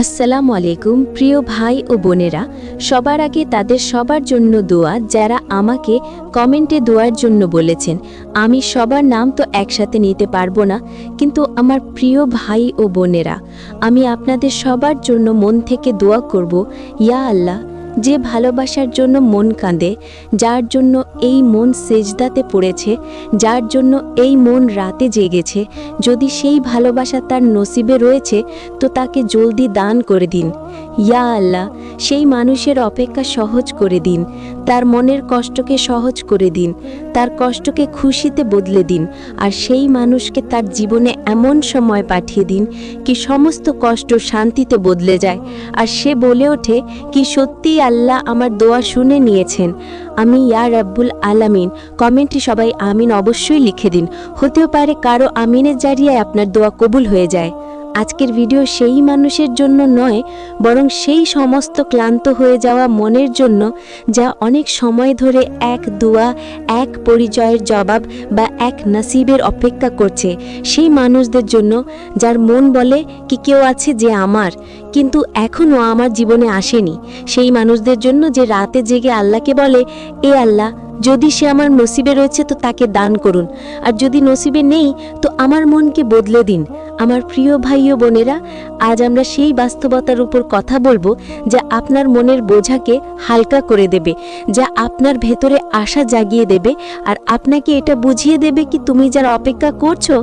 আসসালামু আলাইকুম প্রিয় ভাই ও বোনেরা, সবার আগে তাদের সবার জন্য দোয়া যারা আমাকে কমেন্টে দোয়ার জন্য বলেছেন। আমি সবার নাম তো একসাথে নিতে পারবো না, কিন্তু আমার প্রিয় ভাই ও বোনেরা, আমি আপনাদের সবার জন্য মন থেকে দোয়া করব। ইয়া আল্লাহ, যে ভালোবাসার জন্য মন কাঁদে, যার জন্য এই মন সেজদাতে পড়েছে, যার জন্য এই মন রাতে জেগেছে, যদি সেই ভালোবাসা তার নসিবে রয়েছে তো তাকে জলদি দান করে দিন। ইয়া আল্লাহ, সেই মানুষের অপেক্ষা সহজ করে দিন, তার মনের কষ্টকে সহজ করে দিন, তার কষ্টকে খুশিতে বদলে দিন, আর সেই মানুষকে তার জীবনে এমন সময় পাঠিয়ে দিন কি সমস্ত কষ্ট শান্তিতে বদলে যায়, আর সে বলে ওঠে কি সত্যি আল্লাহ আমার দোয়া শুনে নিয়েছেন। আমি ইয়া রাব্বুল আলামিন। কমেন্টে সবাই আমিন অবশ্যই লিখে দিন, হতেও পারে কারো আমিনের জারিয়ায় আপনার দোয়া কবুল হয়ে যায়। আজকের ভিডিও সেই মানুষের জন্য নয়, বরং সেই সমস্ত ক্লান্ত হয়ে যাওয়া মনের জন্য যা অনেক সময় ধরে এক দোয়া, এক পরিচয়ের জবাব বা এক নসিবের অপেক্ষা করছে। সেই মানুষদের জন্য যার মন বলে কি কেউ আছে যে আমার, কিন্তু এখনও আমার জীবনে আসেনি। সেই মানুষদের জন্য যে রাতে জেগে আল্লাহকে বলে, এ আল্লাহ, যদি সে আমার নসিবে রয়েছে তো তাকে দান করুন, আর যদি নসিবে নেই তো আমার মনকে বদলে দিন। আমার প্রিয় ভাই ও বোনেরা, আজ আমরা সেই বাস্তবতার উপর কথা বলবো যা আপনার মনের বোঝাকে হালকা করে দেবে, যা আপনার ভেতরে আশা জাগিয়ে দেবে, আর আপনাকে এটা বুঝিয়ে দেবে কি তুমি যার অপেক্ষা করছো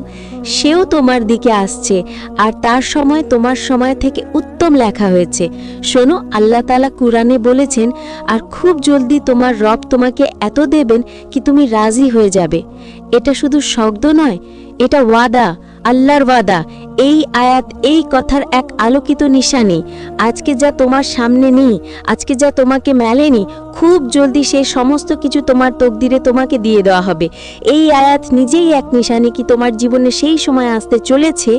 সেও তোমার দিকে আসছে, আর তার সময় তোমার সময় থেকে উত্তম লেখা হয়েছে। শোনো, আল্লাহ তাআলা কুরআনে বলেছেন, আর খুব জলদি তোমার রব তোমাকে এত দেবেন কি তুমি রাজি হয়ে যাবে। এটা শুধু শব্দ নয়, এটা ওয়াদা, আল্লাহর ওয়াদা। এই আয়াত এই কথার এক আলোকিত নিশানি। আজকে যা তোমার সামনে নেই, আজকে যা তোমাকে মেলেনি, খুব জলদি সেই সমস্ত কিছু তোমার তকদিরে তোমাকে দিয়ে দেওয়া হবে। এই আয়াত নিজেই এক নিশানি কি তোমার জীবনে সেই সময় আসতে চলেছে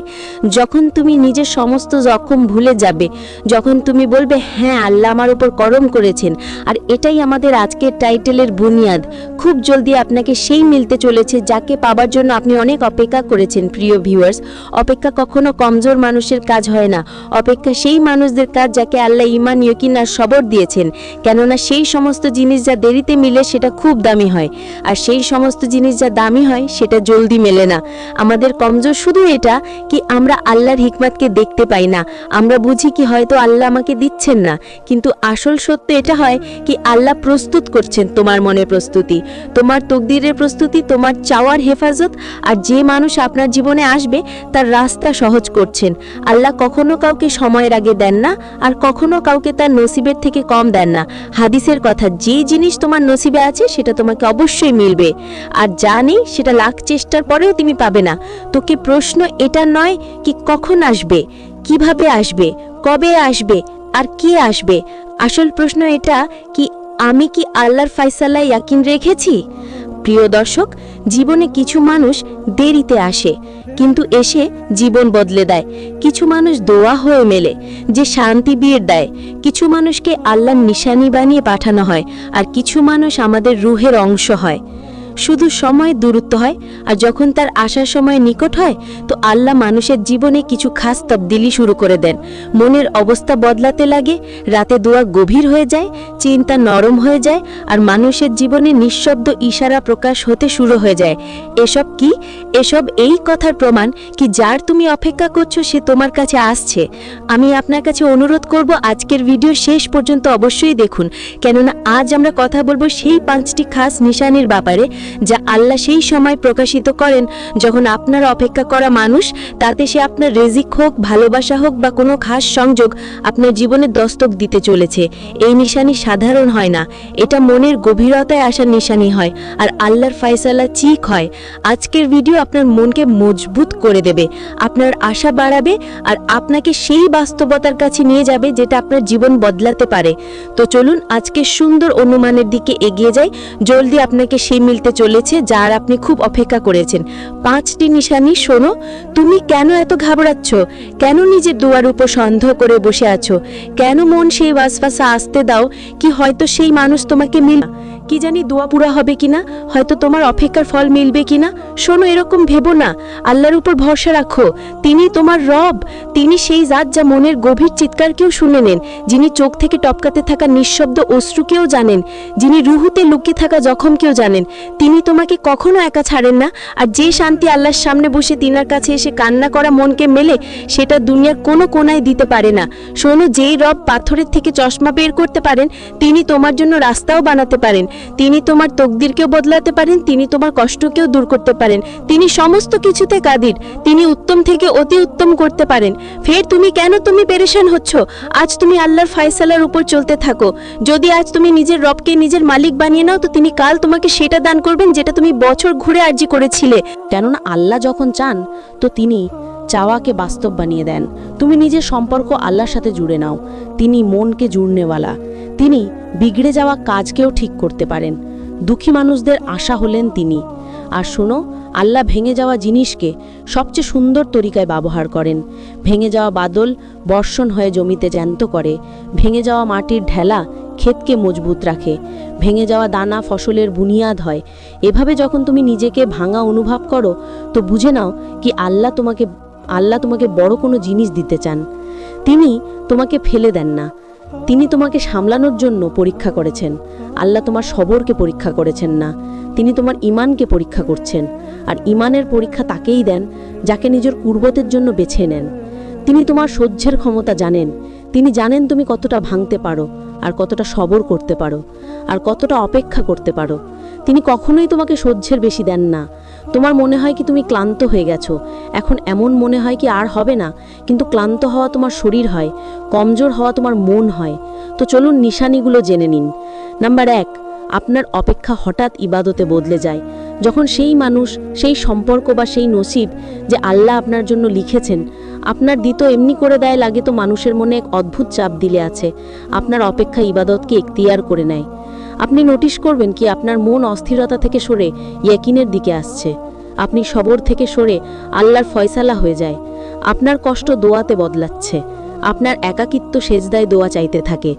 যখন তুমি নিজের সমস্ত জখম ভুলে যাবে, যখন তুমি বলবে হ্যাঁ আল্লাহ আমার উপর করম করেছেন। আর এটাই আমাদের আজকের টাইটেলের বুনিয়াদ। খুব জলদি আপনাকে সেই মিলতে চলেছে যাকে পাবার জন্য আপনি অনেক অপেক্ষা করেছেন। প্রিয় ভিউয়ার্স, অপেক্ষা কখনো কমজোর মানুষের কাজ হয় না, অপেক্ষা সেই মানুষদের কাজ যাকে আল্লাহ ঈমান, ইয়াকিন আর সবর দিয়েছেন। কেননা সেই সমস্ত জিনিস যা দেরিতে মিলে সেটা খুব দামি হয়, আর সেই সমস্ত জিনিস যা দামি হয় সেটা জলদি মেলে না। আমাদের কমজোর শুধু এটা কি আমরা আল্লাহর হিকমতকে দেখতে পাই না। আমরা বুঝি কি হয়তো আল্লাহ আমাকে দিচ্ছেন না, কিন্তু আসল সত্য এটা হয় কি আল্লাহ প্রস্তুত করছেন তোমার মনের প্রস্তুতি, তোমার তকদিরের প্রস্তুতি, তোমার চাওয়ার হেফাজত। আর যে মানুষ আপনার জীবনে আসবে তার রাস্তা সহজ করছেন। আল্লাহ কখনো কাউকে সময়ের আগে দেন না, আর কখনো কাউকে তার নসিবের থেকে কম দেন না। হাদিসের কথা, যে জিনিস তোমার নসিবে আছে সেটা তোমাকে অবশ্যই মিলবে, আর যা নেই সেটা লাখ চেষ্টার পরেও তুমি পাবে না। তোকে প্রশ্ন এটা নয় কি কখন আসবে, কিভাবে আসবে, কবে আসবে, আর কে আসবে। আসল প্রশ্ন এটা কি আমি কি আল্লাহর ফায়সালায় ইয়াকিন রেখেছি। প্রিয় দর্শক, জীবনে কিছু মানুষ দেরিতে আসে কিন্তু এসে জীবন বদলে দেয়। কিছু মানুষ দোয়া হয়ে মেলে যে শান্তি বীর দেয়। কিছু মানুষকে আল্লাহর নিশানি বানিয়ে পাঠানো হয়, আর কিছু মানুষ আমাদের রুহের অংশ হয়। শুধু সময় দূরত্ব হয়, আর যখন তার আসার সময় নিকট হয় তো আল্লাহ মানুষের জীবনে কিছু খাস তবদিলি শুরু করে দেন। মনের অবস্থা বদলাতে লাগে, রাতে দোয়া গভীর হয়ে যায়, চিন্তা নরম হয়ে যায়, আর মানুষের জীবনে নিঃশব্দ ইশারা প্রকাশ হতে শুরু হয়ে যায়। এসব কি? এসব এই কথার প্রমাণ কি যার তুমি অপেক্ষা করছো সে তোমার কাছে আসছে। আমি আপনার কাছে অনুরোধ করব আজকের ভিডিও শেষ পর্যন্ত অবশ্যই দেখুন, কেননা আজ আমরা কথা বলবো সেই 5টি খাস নিশানির ব্যাপারে যা আল্লাহ সেই সময় প্রকাশিত করেন যখন আপনার অপেক্ষা করা মানুষ, তাতে সে আপনার রিজিক হোক, ভালোবাসা হোক বা কোনো খাস সংযোগ আপনার জীবনে দস্তক দিতে চলেছে। এই নিশানি সাধারণ হয় না, এটা মনের গভীরতায় আসার নিশানি হয়, আর আল্লাহর ফায়সালা ঠিক হয়। আজকের ভিডিও আপনার মনকে মজবুত করে দেবে, আপনার আশা বাড়াবে, আর আপনাকে সেই বাস্তবতার কাছে নিয়ে যাবে যেটা আপনার জীবন বদলাতে পারে। তো চলুন আজকে সুন্দর অনুমানের দিকে এগিয়ে যাই। জলদি আপনাকে সেই মিলতে চলেছে যার আপনি খুব অপেক্ষা করেছেন। 5টি নিশানি শোনো। তুমি কেন এত ঘাবড়াচ্ছ? কেন নিজের দুয়ার উপর সন্দেহ করে বসে আছো? কেন মন সেই ওয়াসওয়াসা আসতে দাও কি হয়তো সেই মানুষ তোমাকে মিল, কি জানি দোয়া পুরা হবে কিনা, হয়তো তোমার অপেক্ষার ফল মিলবে কিনা। শোনো, এরকম ভেবো না, আল্লাহর উপর ভরসা রাখো। তিনি তোমার রব, তিনি সেই জাত যা মনের গভীর চিৎকারকেও শুনে নেন, যিনি চোখ থেকে টপকাতে থাকা নিঃশব্দ অশ্রুকেও জানেন, যিনি রুহুতে লুকিয়ে থাকা জখমকেও জানেন। তিনি তোমাকে কখনো একা ছাড়েন না। আর যে শান্তি আল্লাহর সামনে বসে তিনার কাছে এসে কান্না করা মনকে মেলে, সেটা দুনিয়ার কোনো কোনায় দিতে পারে না। শোনো, যেই রব পাথরের থেকে চশমা বের করতে পারেন, তিনি তোমার জন্য রাস্তাও বানাতে পারেন। তিনি তোমার তকদিরকেও বদলাতে পারেন, তিনি তোমার কষ্টকেও দূর করতে পারেন। তিনি সমস্ত কিছুতে কাদির, তিনি উত্তম থেকে অতি উত্তম করতে পারেন। ফের তুমি পেরেশান হচ্ছ? আজ তুমি আল্লাহর ফয়সালার উপর চলতে থাকো। যদি আজ তুমি নিজের রবকে নিজের মালিক বানিয়ে নাও, তো তিনি কাল তোমাকে সেটা দান করবেন যেটা তুমি বছর ঘুরে আরজি করেছিলে। কেননা আল্লাহ যখন চান, তো তিনি চাওয়াকে বাস্তব বানিয়ে দেন। তুমি নিজের সম্পর্ক আল্লাহর সাথে জুড়ে নাও। তিনি মনকে জুড়নেওয়ালা, তিনি বিগড়ে যাওয়া কাজকেও ঠিক করতে পারেন। দুঃখী মানুষদের আশা হলেন তিনি। আর শোনো, আল্লাহ ভেঙে যাওয়া জিনিসকে সবচেয়ে সুন্দর তরিকায় ব্যবহার করেন। ভেঙে যাওয়া বাদল বর্ষণ হয়ে জমিতে জ্যান্ত করে, ভেঙে যাওয়া মাটির ঢেলা ক্ষেতকে মজবুত রাখে, ভেঙে যাওয়া দানা ফসলের বুনিয়াদ হয়। এভাবে যখন তুমি নিজেকে ভাঙা অনুভব করো, তো বুঝে নাও কি আল্লাহ তোমাকে বড় কোনো জিনিস দিতে চান। তিনি তোমাকে ফেলে দেন না, তিনি তোমাকে সামলানোর জন্য পরীক্ষা করেছেন। আল্লাহ তোমার সবরকে পরীক্ষা করেছেন না, তিনি তোমার ঈমানকে পরীক্ষা করছেন। আর ঈমানের পরীক্ষা তাকেই দেন যাকে নিজের কুরবতের জন্য বেছে নেন। তিনি তোমার সহ্যের ক্ষমতা জানেন। তিনি জানেন তুমি কতটা ভাঙতে পারো, আর কতটা সবর করতে পারো, আর কতটা অপেক্ষা করতে পারো। তিনি কখনোই তোমাকে সহ্যের বেশি দেন না। তোমার মনে হয় কি তুমি ক্লান্ত হয়ে গেছো, এখন এমন মনে হয় কি আর হবে না, কিন্তু ক্লান্ত হওয়া তোমার শরীর হয়, কমজোর হওয়া তোমার মন হয়। তো চলুন নিশানিগুলো জেনে নিন। নাম্বার 1, আপনার অপেক্ষা হঠাৎ ইবাদতে বদলে যায়। যখন সেই মানুষ, সেই সম্পর্ক বা সেই নসিব যে আল্লাহ আপনার জন্য লিখেছেন, আপনার দিত এমনি করে দেয়, লাগে তো মানুষের মনে এক অদ্ভুত চাপ দিলে আছে। আপনার অপেক্ষা ইবাদতকে এখতিয়ার করে নেয়। আপনি নোটিশ করবেন কি আপনার মন অস্থিরতা থেকে সরে ইয়াকিনের দিকে আসছে। আপনি সবর থেকে সরে আল্লাহর ফয়সালা হয়ে যায়। আপনার কষ্ট দোয়াতে বদলাচ্ছে। আপনার একাকিত্ব সেজদায় দোয়া চাইতে থাকে।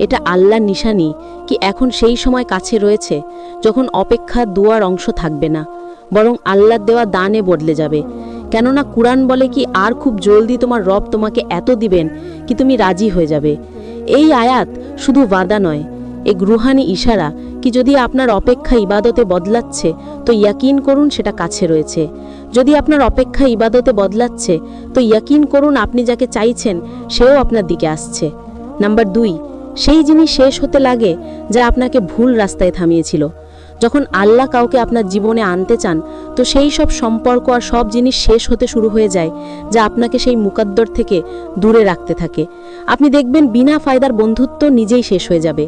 এটা আল্লাহর নিশানি কি এখন সেই সময় কাছে রয়েছে যখন অপেক্ষা দোয়ার অংশ থাকবে না, বরং আল্লাহর দেওয়া দানে বদলে যাবে। কেননা কুরআন বলে কি আর খুব জলদি তোমার রব তোমাকে এত দিবেন কি তুমি রাজি হয়ে যাবে। এই আয়াত শুধু ওয়াদা নয়, এক রুহানি ইশারা কি যদি আপনার অপেক্ষা ইবাদতে বদলাচ্ছে, তো ইয়াকিন করুন সেটা কাছে রয়েছে। যদি আপনার অপেক্ষা ইবাদতে বদলাচ্ছে, তো ইয়াকিন করুন আপনি যাকে চাইছেন সেও আপনার দিকে আসছে। নাম্বার 2, সেই জিনিস শেষ হতে লাগে যা আপনাকে ভুল রাস্তায় থামিয়েছিল। যখন আল্লাহ কাউকে আপনার জীবনে আনতে চান, তো সেই সব সম্পর্ক আর সব জিনিস শেষ হতে শুরু হয়ে যায় যা আপনাকে সেই মুকদ্দর থেকে দূরে রাখতে থাকে। আপনি দেখবেন বিনা ফায়দার বন্ধুত্ব নিজেই শেষ হয়ে যাবে।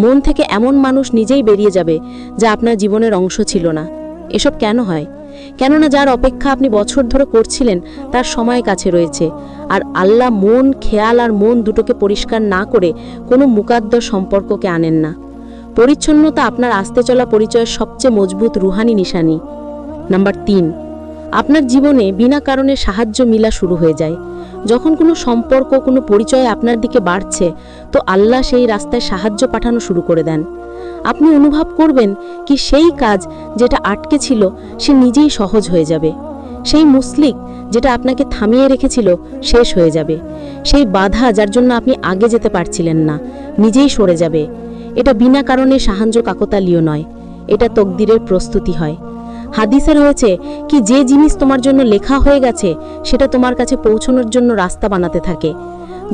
মন থেকে এমন মানুষ নিজেই বেরিয়ে যাবে যা আপনার জীবনের অংশ ছিল না। এসব কেন হয়? কেননা যার অপেক্ষা আপনি বছর ধরে করছিলেন তার সময় কাছে রয়েছে। আর আল্লাহ মন, খেয়াল আর মন দুটোকে পরিষ্কার না করে কোনো মুকদ্দর সম্পর্ককে আনেন না। পরিচ্ছন্নতা আপনার আসতে চলা পরিচয়ের সবচেয়ে মজবুত রুহানি নিশানি। নাম্বার 3, আপনার জীবনে বিনা কারণে সাহায্য মিলা শুরু হয়ে যায়। যখন কোনো সম্পর্ক, কোনো পরিচয় আপনার দিকে বাড়ছে, তো আল্লাহ সেই রাস্তায় সাহায্য পাঠানো শুরু করে দেন। আপনি অনুভব করবেন কি সেই কাজ যেটা আটকে ছিল সে নিজেই সহজ হয়ে যাবে। সেই মুসলিক যেটা আপনাকে থামিয়ে রেখেছিল শেষ হয়ে যাবে। সেই বাধা যার জন্য আপনি আগে যেতে পারছিলেন না নিজেই সরে যাবে। এটা বিনা কারণে সাহায্য কাকতালীয় নয়, এটা তকদিরের প্রস্তুতি হয়। হাদিসে রয়েছে কি যে জিনিস তোমার জন্য লেখা হয়ে গেছে সেটা তোমার কাছে পৌঁছানোর জন্য রাস্তা বানাতে থাকে।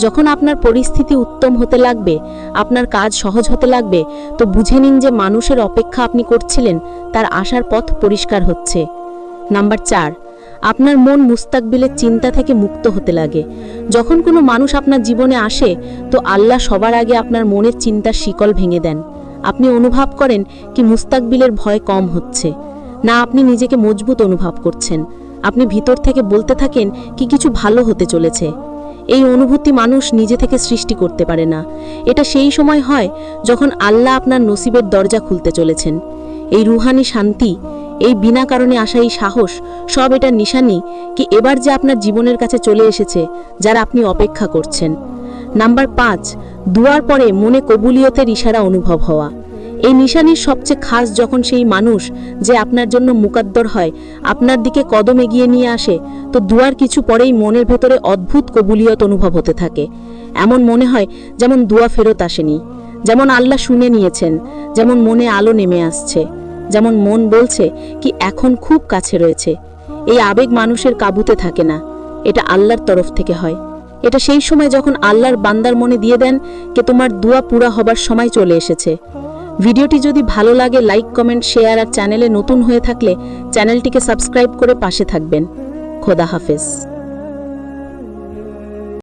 যখন আপনার পরিস্থিতি উত্তম হতে লাগবে, আপনার কাজ সহজ হতে লাগবে, তো বুঝে নিন যে মানুষের অপেক্ষা আপনি করছিলেন তার আসার পথ পরিষ্কার হচ্ছে। নাম্বার 4, আপনার মন মুস্তাকবিলের চিন্তা থেকে মুক্ত হতে লাগে। যখন কোনো মানুষ আপনার জীবনে আসে, তো আল্লাহ সবার আগে আপনার মনের চিন্তার শিকল ভেঙে দেন। আপনি অনুভব করেন কি মুস্তাকবিলের ভয় কম হচ্ছে না, আপনি নিজেকে মজবুত অনুভব করছেন। আপনি ভিতর থেকে বলতে থাকেন কি কিছু ভালো হতে চলেছে। এই অনুভূতি মানুষ নিজে থেকে সৃষ্টি করতে পারে না। এটা সেই সময় হয় যখন আল্লাহ আপনার নসিবের দরজা খুলতে চলেছেন। এই রুহানি শান্তি, এই বিনা কারণে আসা এই সাহস, সব এটা নিশানি কি এবার যে আপনার জীবনের কাছে চলে এসেছে যারা আপনি অপেক্ষা করছেন। নাম্বার 5, দুয়ার পরে মনে কবুলিয়তের ইশারা অনুভব হওয়া। এই নিশানির সবচেয়ে খাস যখন সেই মানুষ যে আপনার জন্য মুকাদ্দর হয় আপনার দিকে কদম এগিয়ে নিয়ে আসে, তো দুয়ার কিছু পরেই মনের ভেতরে অদ্ভুত কবুলিয়ত অনুভব হতে থাকে। এমন মনে হয় যেমন দুয়া ফেরত আসেনি, যেমন আল্লাহ শুনে নিয়েছেন, যেমন মনে আলো নেমে আসছে, যেমন মন বলছে কি এখন খুব কাছে রয়েছে। এই আবেগ মানুষের কাবুতে থাকে না, এটা আল্লাহর তরফ থেকে হয়। এটা সেই সময় যখন আল্লাহর বান্দার মনে দিয়ে দেন যে তোমার দোয়া পুরা হবার সময় চলে এসেছে। ভিডিওটি যদি ভালো লাগে লাইক, কমেন্ট, শেয়ার আর চ্যানেলে নতুন হয়ে থাকলে চ্যানেলটিকে সাবস্ক্রাইব করে পাশে থাকবেন। খোদা হাফেজ।